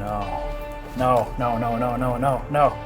no. No, no, no, no, no, no, no.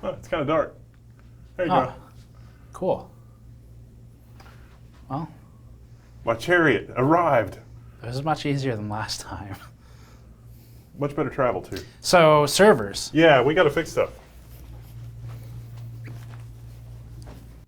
Oh, it's kind of dark. There you go. Cool. Well, my chariot arrived. it was much easier than last time. Much better travel too. So, servers. Yeah, we got to fix stuff.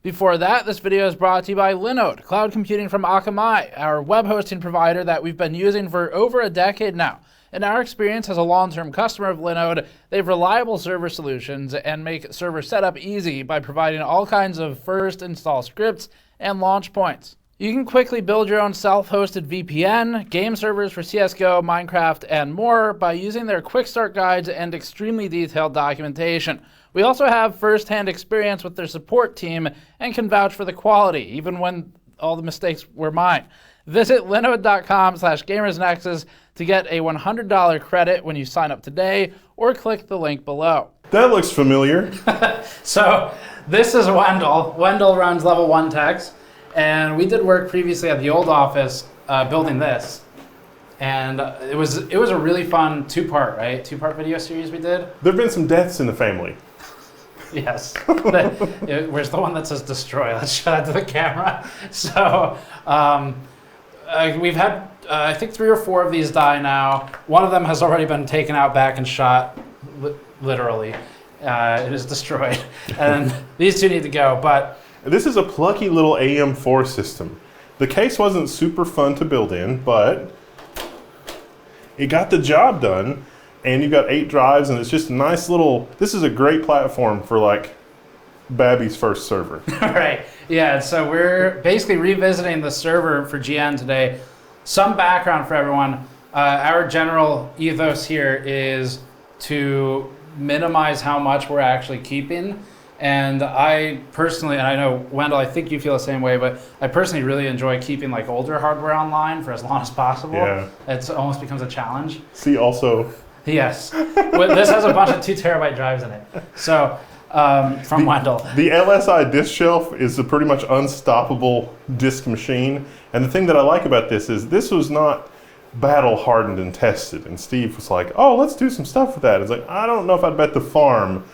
Before that, this video is brought to you by Linode, cloud computing from Akamai, our web hosting provider that we've been using for over a decade now. In our experience as a long-term customer of Linode, they have reliable server solutions and make server setup easy by providing all kinds of first install scripts and launch points. You can quickly build your own self-hosted VPN, game servers for CSGO, Minecraft, and more by using their quick start guides and extremely detailed documentation. We also have first-hand experience with their support team and can vouch for the quality, even when all the mistakes were mine. Visit linode.com/gamersnexus to get a $100 credit when you sign up today, or click the link below. That looks familiar. So this is Wendell. Wendell runs Level1Techs, and we did work previously at the old office building this. And it was a really fun two-part video series we did. There have been some deaths in the family. Yes. Where's the one that says destroy? Let's show that to the camera. So we've had, I think, 3 or 4 of these die now. One of them has already been taken out back and shot, literally. It is destroyed. And these 2 need to go. But this is a plucky little AM4 system. The case wasn't super fun to build in, but it got the job done. And you've got 8 drives, and it's just a nice little, this is a great platform for like Babby's first server. Right, yeah, so we're basically revisiting the server for GN today. Some background for everyone. Our general ethos here is to minimize how much we're actually keeping. And I personally, and I know, Wendell, I think you feel the same way, but I personally really enjoy keeping like older hardware online for as long as possible. Yeah. It almost becomes a challenge. See also. Yes. This has a bunch of 2 terabyte drives in it. So, from Wendell. The LSI disk shelf is a pretty much unstoppable disk machine. And the thing that I like about this is this was not battle hardened and tested. And Steve was like, oh, let's do some stuff with that. It's like, I don't know if I'd bet the farm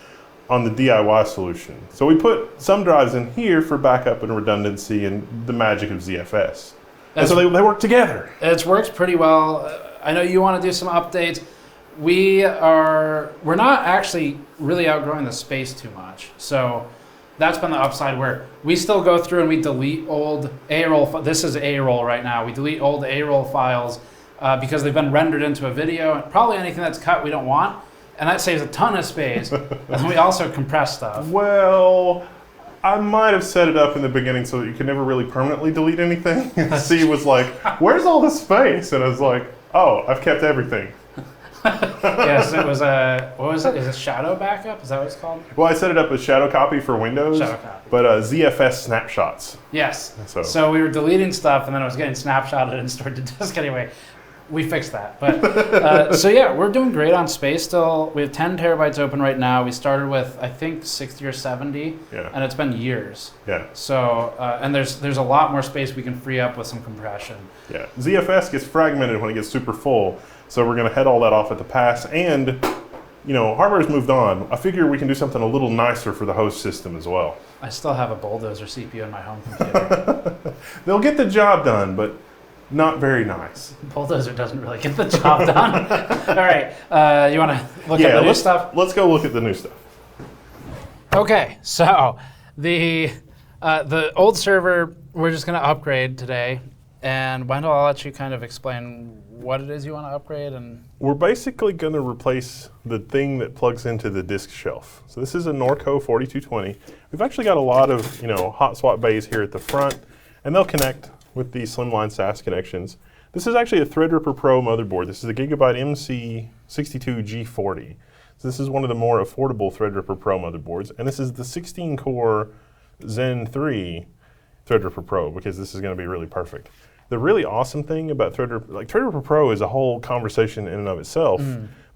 on the DIY solution. So we put some drives in here for backup and redundancy and the magic of ZFS. And so they work together. It works pretty well. I know you want to do some updates. We're not actually really outgrowing the space too much. So that's been the upside, where we still go through and we delete old A-roll. This is A-roll right now. We delete old A-roll files because they've been rendered into a video, and probably anything that's cut we don't want. And that saves a ton of space. And then we also compress stuff. Well, I might have set it up in the beginning so that you could never really permanently delete anything. And Steve was like, where's all the space? And I was like, oh, I've kept everything. Yes, it was a, what was it? Is it shadow backup? Is that what it's called? Well, I set it up as shadow copy for Windows, Shadow copy. but ZFS snapshots. Yes. So we were deleting stuff, and then it was getting snapshotted and stored to disk anyway. We fixed that. But so yeah, we're doing great on space still. We have 10 terabytes open right now. We started with, I think, 60 or 70, and it's been years. Yeah. So, and there's a lot more space we can free up with some compression. Yeah. ZFS gets fragmented when it gets super full. So we're going to head all that off at the pass. And, you know, hardware's moved on. I figure we can do something a little nicer for the host system as well. I still have a Bulldozer CPU in my home computer. They'll get the job done, but not very nice. Bulldozer doesn't really get the job done. All right. You want to look at the new stuff? Let's go look at the new stuff. Okay. So the old server, we're just going to upgrade today. And Wendell, I'll let you kind of explain what it is you want to upgrade? And we're basically going to replace the thing that plugs into the disk shelf. So this is a Norco 4220. We've actually got a lot of hot swap bays here at the front, and they'll connect with the slimline SAS connections. This is actually a Threadripper Pro motherboard. This is the Gigabyte MC62G40. So this is one of the more affordable Threadripper Pro motherboards, and this is the 16-core Zen 3 Threadripper Pro, because this is going to be really perfect. The really awesome thing about Threadripper Pro is a whole conversation in and of itself,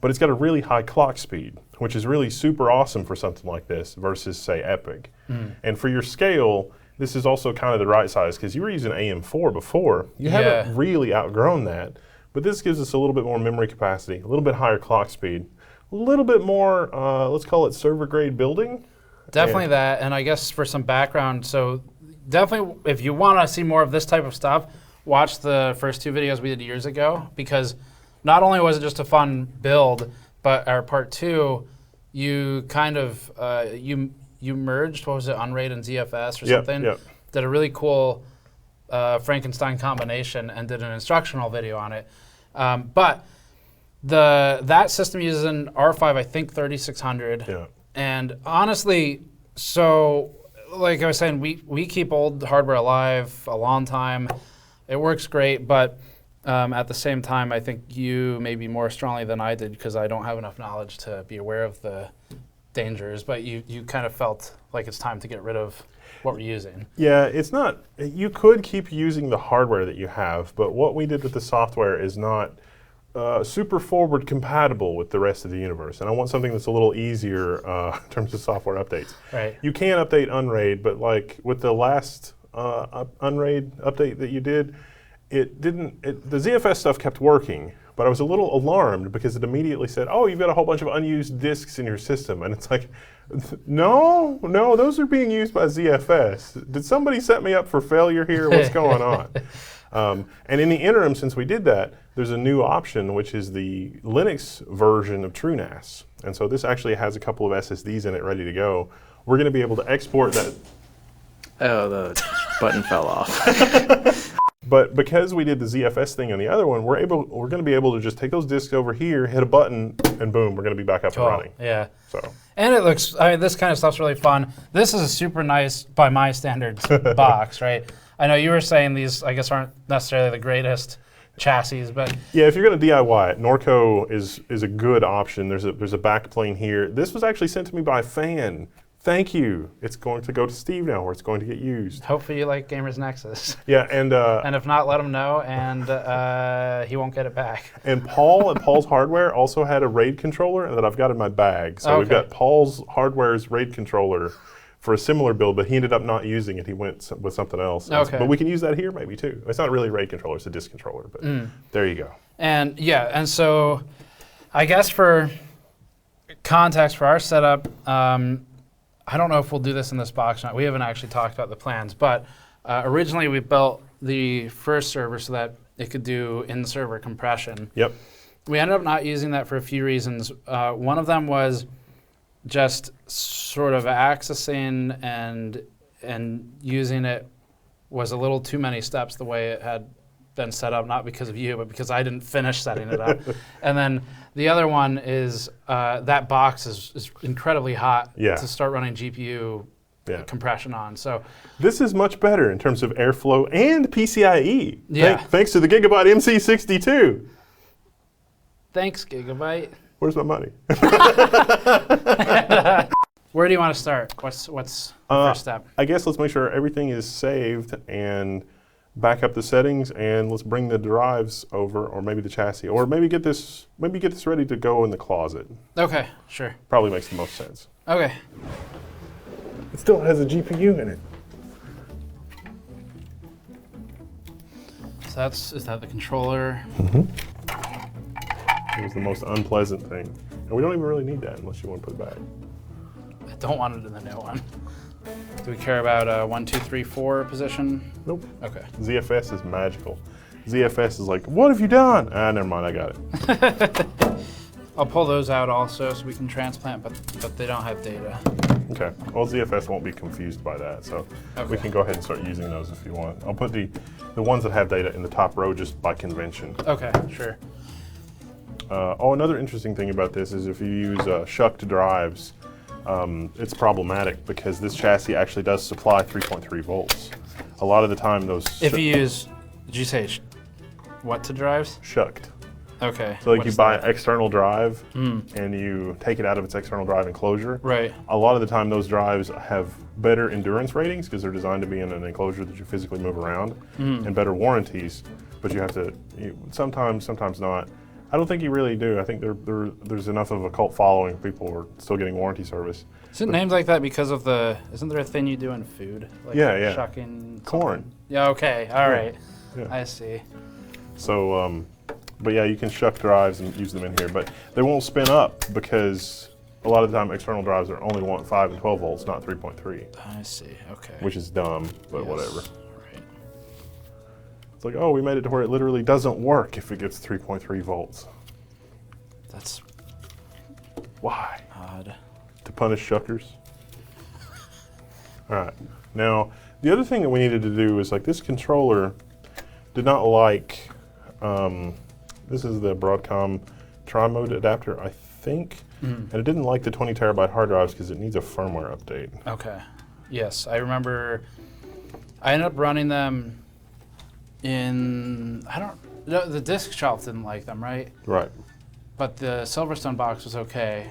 but it's got a really high clock speed, which is really super awesome for something like this versus, say, Epic. And for your scale, this is also kind of the right size, because you were using AM4 before. You haven't really outgrown that, but this gives us a little bit more memory capacity, a little bit higher clock speed, a little bit more, let's call it server-grade building. Definitely that, and I guess for some background, so definitely if you want to see more of this type of stuff, watch the first 2 videos we did years ago, because not only was it just a fun build, but our part 2, you kind of, you merged, what was it, Unraid and ZFS or something? Did a really cool Frankenstein combination and did an instructional video on it. But that system uses an R5, I think 3600. And honestly, so like I was saying, we keep old hardware alive a long time. It works great, but at the same time, I think you maybe more strongly than I did, because I don't have enough knowledge to be aware of the dangers, but you kind of felt like it's time to get rid of what we're using. Yeah, it's not, you could keep using the hardware that you have, but what we did with the software is not super forward compatible with the rest of the universe. And I want something that's a little easier in terms of software updates. Right. You can update Unraid, but like with the last Unraid update that you did, the ZFS stuff kept working, but I was a little alarmed because it immediately said, oh, you've got a whole bunch of unused disks in your system. And it's like, no, those are being used by ZFS. Did somebody set me up for failure here? What's going on? And in the interim, since we did that, there's a new option, which is the Linux version of TrueNAS. And so this actually has a couple of SSDs in it ready to go. We're going to be able to export that. Oh, the button fell off. But because we did the ZFS thing on the other one, we're going to be able to just take those disks over here, hit a button, and boom, we're going to be back up and running. Yeah. So. And it looks, I mean, this kind of stuff's really fun. This is a super nice, by my standards, box, right? I know you were saying these, I guess, aren't necessarily the greatest chassis, but yeah, if you're going to DIY it, Norco is a good option. There's a back plane here. This was actually sent to me by a fan. Thank you. It's going to go to Steve now, where it's going to get used. Hopefully you like Gamers Nexus. Yeah, and if not, let him know, and he won't get it back. And Paul at Paul's Hardware also had a RAID controller that I've got in my bag. So we've got Paul's Hardware's RAID controller for a similar build, but he ended up not using it. He went with something else. Okay. But we can use that here maybe too. It's not really a RAID controller, it's a disk controller, but there you go. And yeah, and so I guess for context for our setup, I don't know if we'll do this in this box or not. We haven't actually talked about the plans, but originally we built the first server so that it could do in-server compression. Yep. We ended up not using that for a few reasons. One of them was just sort of accessing and using it was a little too many steps the way it had been set up, not because of you, but because I didn't finish setting it up. And then the other one is that box is incredibly hot to start running GPU compression on. So this is much better in terms of airflow and PCIe. Yeah. Thanks to the Gigabyte MC62. Thanks, Gigabyte. Where's my money? Where do you want to start? What's the first step? I guess let's make sure everything is saved and back up the settings, and let's bring the drives over, or maybe the chassis, or maybe get this ready to go in the closet. Okay, sure. Probably makes the most sense. Okay. It still has a GPU in it. So is that the controller? It was the most unpleasant thing. And we don't even really need that unless you want to put it back. I don't want it in the new one. Do we care about 1, 2, 3, 4 position? Nope. Okay. ZFS is magical. ZFS is like, what have you done? Ah, never mind, I got it. I'll pull those out also so we can transplant, but they don't have data. Okay. Well, ZFS won't be confused by that, so we can go ahead and start using those if you want. I'll put the ones that have data in the top row just by convention. Okay, sure. Another interesting thing about this is if you use shucked drives, it's problematic because this chassis actually does supply 3.3 volts. A lot of the time those... If you use, did you say what to drives? Shucked. Okay. So like you buy an external drive and you take it out of its external drive enclosure. Right. A lot of the time those drives have better endurance ratings because they're designed to be in an enclosure that you physically move around and better warranties, but you have to, sometimes not. I don't think you really do. I think there's enough of a cult following. People are still getting warranty service. Is it named like that because of isn't there a thing you do in food? Like yeah. Shucking Corn. Something? Yeah, okay, all right. Yeah. I see. So, but yeah, you can shuck drives and use them in here, but they won't spin up because a lot of the time external drives are only want 5 and 12 volts, not 3.3. I see, okay. Which is dumb, but whatever. Right. It's like, oh, we made it to where it literally doesn't work if it gets 3.3 volts. That's why? odd. To punish shuckers. All right. Now, the other thing that we needed to do is like this controller did not like, this is the Broadcom tri-mode adapter, I think, and it didn't like the 20 terabyte hard drives because it needs a firmware update. Okay. Yes, I remember. I ended up running them in. The disk shelf didn't like them, right? Right. But the Silverstone box was okay.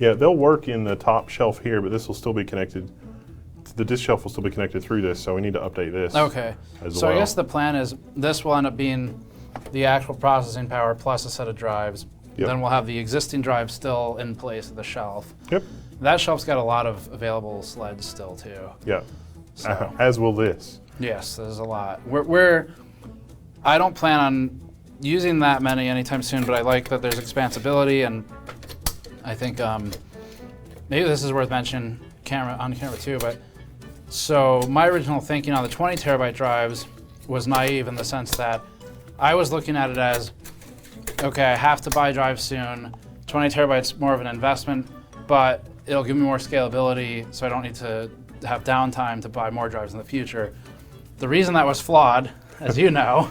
Yeah, they'll work in the top shelf here, but this will still be connected. The disk shelf will still be connected through this, so we need to update this. Okay. So I guess the plan is this will end up being the actual processing power plus a set of drives. Yep. Then we'll have the existing drive still in place at the shelf. Yep. That shelf's got a lot of available sleds still too. Yeah. So. As will this. Yes, there's a lot. I don't plan on using that many anytime soon, but I like that there's expansibility, and I think maybe this is worth mentioning on camera too. But so my original thinking on the 20 terabyte drives was naive in the sense that I was looking at it as, okay, I have to buy drives soon. 20 terabytes more of an investment, but it'll give me more scalability, so I don't need to have downtime to buy more drives in the future. The reason that was flawed, as you know,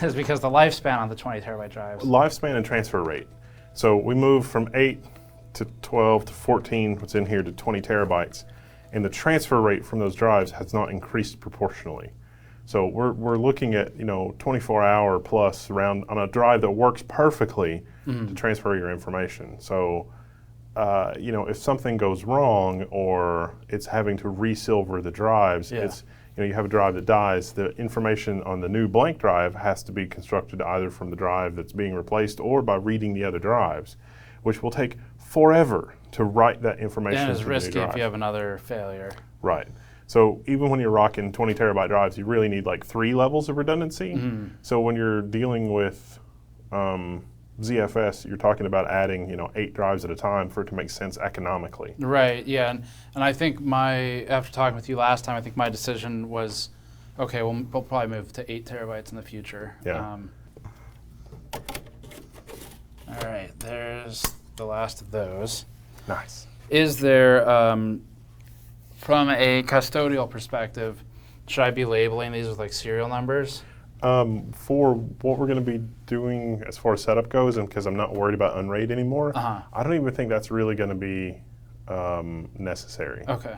is because the lifespan on the 20 terabyte drives. Lifespan and transfer rate. So we moved from 8 to 12 to 14, what's in here, to 20 terabytes. And the transfer rate from those drives has not increased proportionally. So we're looking at 24-hour plus around on a drive that works perfectly to transfer your information. So if something goes wrong or it's having to resilver the drives, it's you have a drive that dies, the information on the new blank drive has to be constructed either from the drive that's being replaced or by reading the other drives, which will take forever to write that information. And it's into the new risky drive. if you have another failure. Right. So even when you're rocking 20 terabyte drives, you really need like 3 levels of redundancy. So when you're dealing with ZFS, you're talking about adding 8 drives at a time for it to make sense economically. Right, yeah, and I think after talking with you last time, I think my decision was, okay, we'll probably move to 8 terabytes in the future. Yeah. All right, there's the last of those. Nice. Is there, from a custodial perspective, should I be labeling these with like serial numbers? For what we're going to be doing as far as setup goes, and because I'm not worried about Unraid anymore, I don't even think that's really going to be necessary. Okay.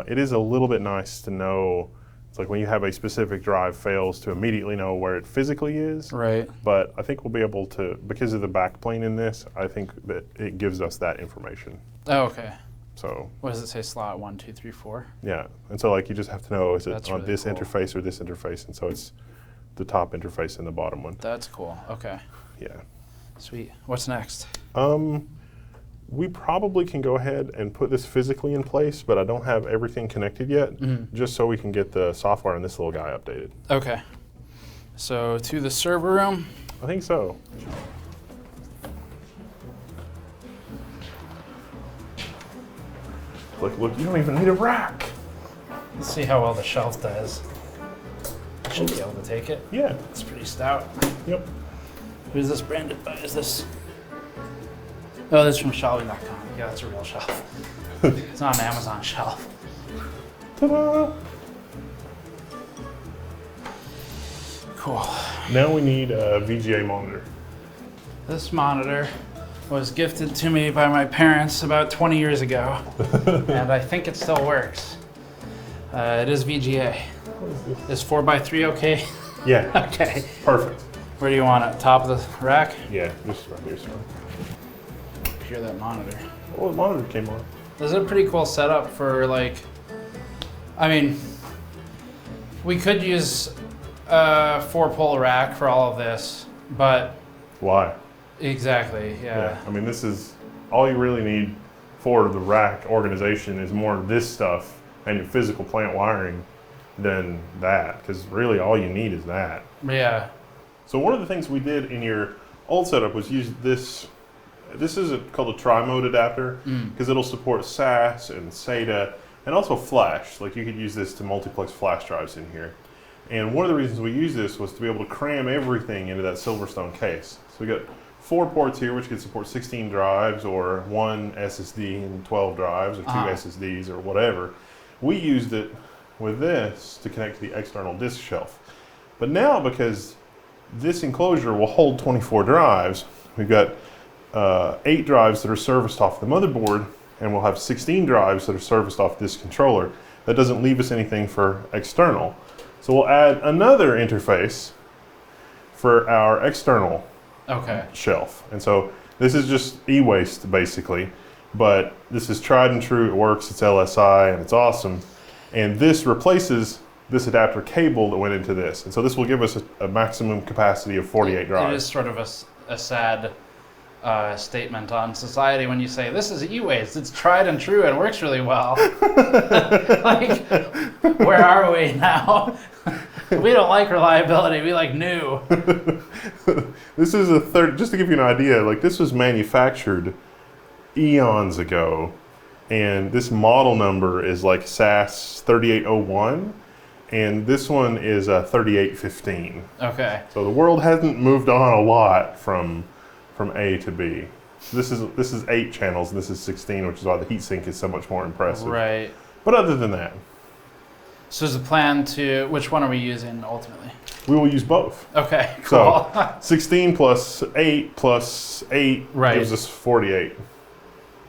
It is a little bit nice to know, it's like when you have a specific drive fails to immediately know where it physically is. Right. But I think we'll be able to, because of the backplane in this, I think that it gives us that information. Oh, okay. So. What does it say, slot 1, 2, 3, 4? Yeah, and so like you just have to know, is it That's on really this cool. interface or this interface, and so it's the top interface and the bottom one. That's cool, okay. Yeah. Sweet, what's next? We probably can go ahead and put this physically in place, but I don't have everything connected yet, just so we can get the software on this little guy updated. Okay, so to the server room. I think so. Look, you don't even need a rack. Let's see how well the shelf does. Should be able to take it. Yeah. It's pretty stout. Yep. Who's this branded by? Is this Oh, this is from shelving.com. Yeah, that's a real shelf. It's not an Amazon shelf. Ta-da! Cool. Now we need a VGA monitor. This monitor was gifted to me by my parents about 20 years ago, and I think it still works. It is VGA. Is 4x3 okay? Yeah. Okay. Perfect. Where do you want it? Top of the rack? Yeah, just right here, sir. Hear that monitor. Oh, the monitor came on. This is a pretty cool setup for like, I mean, we could use a 4-pole rack for all of this, but Why? exactly, yeah. I mean, this is all you really need for the rack organization is more of this stuff and your physical plant wiring than that, because really all you need is that. Yeah. So one of the things we did in your old setup was use this. This is called a tri-mode adapter because it'll support SAS and SATA and also flash. Like you could use this to multiplex flash drives in here. And one of the reasons we use this was to be able to cram everything into that Silverstone case. So we got 4 ports here, which could support 16 drives or 1 SSD and 12 drives or 2 SSDs or whatever. We used it with this to connect to the external disk shelf. But now, because this enclosure will hold 24 drives, we've got 8 drives that are serviced off the motherboard, and we'll have 16 drives that are serviced off this controller. That doesn't leave us anything for external. So we'll add another interface for our external shelf. And so this is just e-waste basically, but this is tried and true, it works, it's LSI, and it's awesome. And this replaces this adapter cable that went into this. And so this will give us a maximum capacity of 48 drives. It is sort of a sad statement on society when you say, this is e-waste, it's tried and true and works really well. Like, where are we now? We don't like reliability, we like new. This is a third, just to give you an idea, like this was manufactured eons ago, and this model number is like SAS 3801, and this one is 3815. Okay. So the world hasn't moved on a lot from A to B. This is 8 channels, and this is 16, which is why the heatsink is so much more impressive. Right. But other than that, so is the plan to, which one are we using ultimately? we will use both. Okay, cool. So 16 plus 8 plus 8 gives us 48.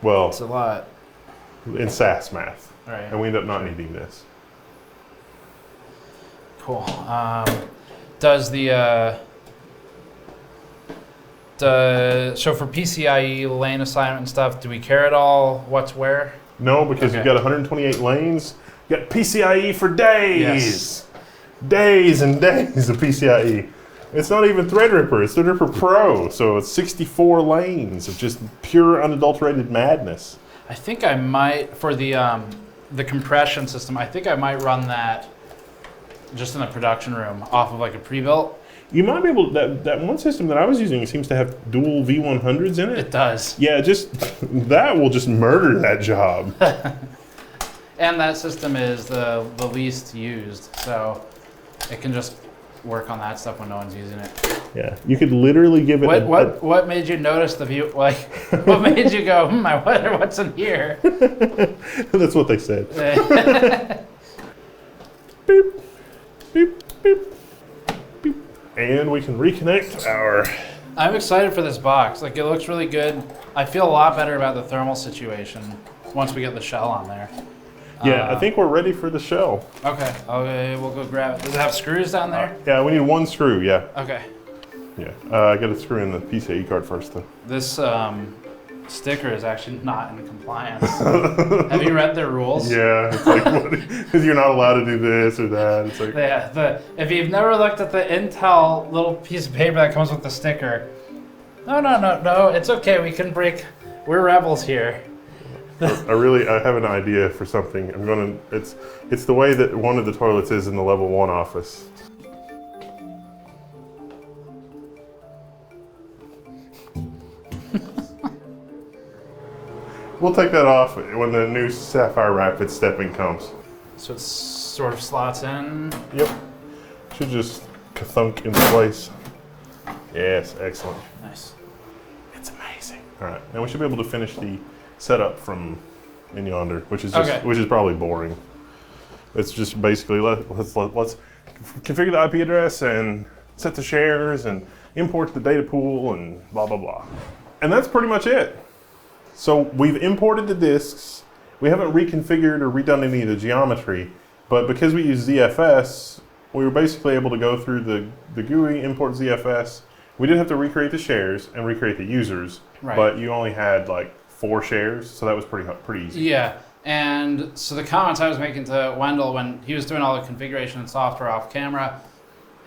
Well, it's a lot. in SAS math. Right. And we end up not needing this. Cool. Does so for PCIe lane assignment and stuff, do we care at all what's where? No, because you've got 128 lanes. You got PCIe for days. Yes. Days and days of PCIe. It's not even Threadripper, it's Threadripper Pro. So it's 64 lanes of just pure unadulterated madness. I think I might, for the compression system, I think I might run that just in the production room off of like a pre-built. You might be able to, that one system that I was using seems to have dual V100s in it. It does. Yeah, just that will just murder that job. And that system is the least used, so it can just work on that stuff when no one's using it. Yeah, you could literally give it what made you notice the view, like, what made you go, I wonder what's in here? That's what they said. Beep, beep, beep, beep. And we can reconnect our... I'm excited for this box. Like, it looks really good. I feel a lot better about the thermal situation once we get the shell on there. Yeah, I think we're ready for the shell. Okay, we'll go grab it. Does it have screws down there? Yeah, we need 1 screw, yeah. Okay. Yeah, I got to screw in the PCIe card first, though. This sticker is actually not in compliance. Have you read their rules? Yeah, it's like, because you're not allowed to do this or that. It's like, Yeah, if you've never looked at the Intel little piece of paper that comes with the sticker, no, it's okay. We can break. We're rebels here. I have an idea for something. It's the way that one of the toilets is in the level 1 office. We'll take that off when the new Sapphire Rapid stepping comes. So it sort of slots in. Yep. Should just ka-thunk into place. Yes, excellent. Nice. It's amazing. All right, now we should be able to finish the setup from in yonder, which is just, which is probably boring. It's just basically let's configure the IP address and set the shares and import the data pool and blah blah blah, and that's pretty much it. So we've imported the disks. We haven't reconfigured or redone any of the geometry, but because we use ZFS, we were basically able to go through the GUI, import ZFS. We did have to recreate the shares and recreate the users, but you only had like 4 shares, so that was pretty easy. Yeah, and so the comments I was making to Wendell when he was doing all the configuration and software off camera,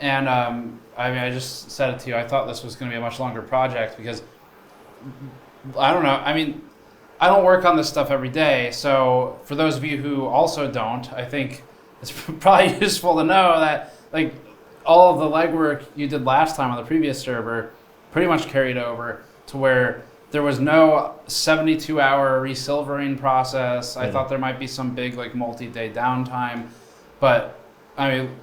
and I mean, I just said it to you, I thought this was going to be a much longer project because, I don't know, I mean, I don't work on this stuff every day, so for those of you who also don't, I think it's probably useful to know that like all of the legwork you did last time on the previous server pretty much carried over to where there was no 72-hour resilvering process. I thought there might be some big like multi-day downtime, but I mean,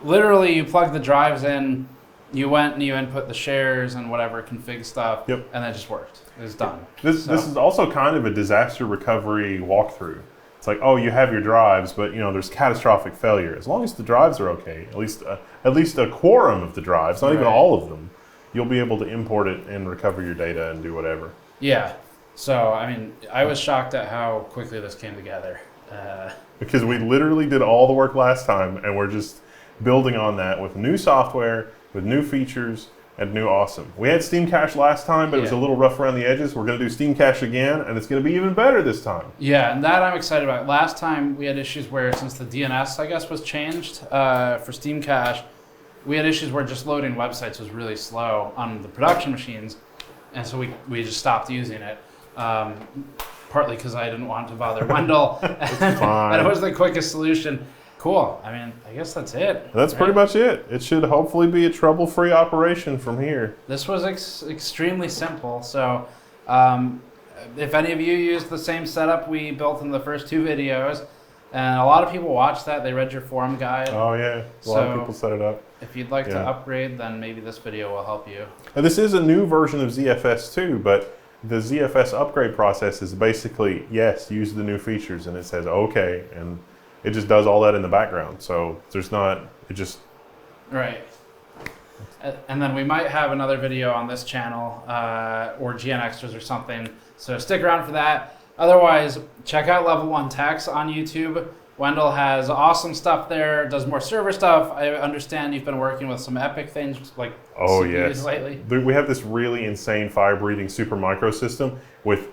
literally you plug the drives in, you went and you input the shares and whatever config stuff, and that just worked. It was done. This is also kind of a disaster recovery walkthrough. It's like, oh, you have your drives, but you know there's catastrophic failure. As long as the drives are okay, at least a quorum of the drives, not even all of them, you'll be able to import it and recover your data and do whatever. Yeah. So I mean, I was shocked at how quickly this came together. Because we literally did all the work last time, and we're just building on that with new software, with new features, and new awesome. We had Steam Cache last time, but it was a little rough around the edges. We're going to do Steam Cache again, and it's going to be even better this time. Yeah, and that I'm excited about. Last time we had issues where, since the DNS, I guess, was changed for Steam Cache, we had issues where just loading websites was really slow on the production machines, and so we just stopped using it. Partly because I didn't want to bother Wendell, and it was the quickest solution. Cool. I mean, I guess that's it. That's pretty much it. It should hopefully be a trouble-free operation from here. This was extremely simple. So if any of you used the same setup we built in the first 2 videos, and a lot of people watched that, they read your forum guide. Oh yeah, a lot of people set it up. If you'd like to upgrade, then maybe this video will help you. And this is a new version of ZFS too, but the ZFS upgrade process is basically, yes, use the new features, and it says okay, and it just does all that in the background. So there's not, it just... Right. And then we might have another video on this channel or GN Extras or something. So stick around for that. Otherwise, check out Level1Techs on YouTube. Wendell has awesome stuff there, does more server stuff. I understand you've been working with some epic things like CPUs lately. We have this really insane fire-breathing super micro system with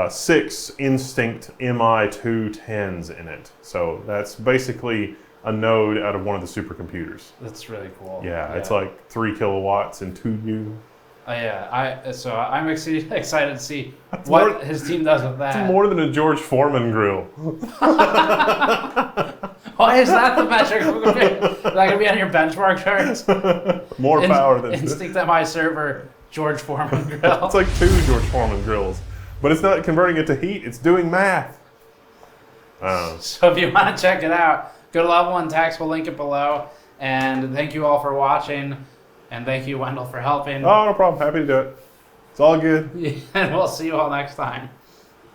6 Instinct MI210s in it. So that's basically a node out of one of the supercomputers. That's really cool. Yeah, it's like 3 kilowatts and 2U. So I'm excited to see what his team does with that. It's more than a George Foreman grill. Why is that the metric? Is that going to be on your benchmark charts? More power than Instinct MI server, George Foreman grill. It's like 2 George Foreman grills. But it's not converting it to heat, it's doing math. So if you want to check it out, go to Level1Techs, we'll link it below. And thank you all for watching. And thank you, Wendell, for helping. Oh, no problem. Happy to do it. It's all good. And we'll see you all next time.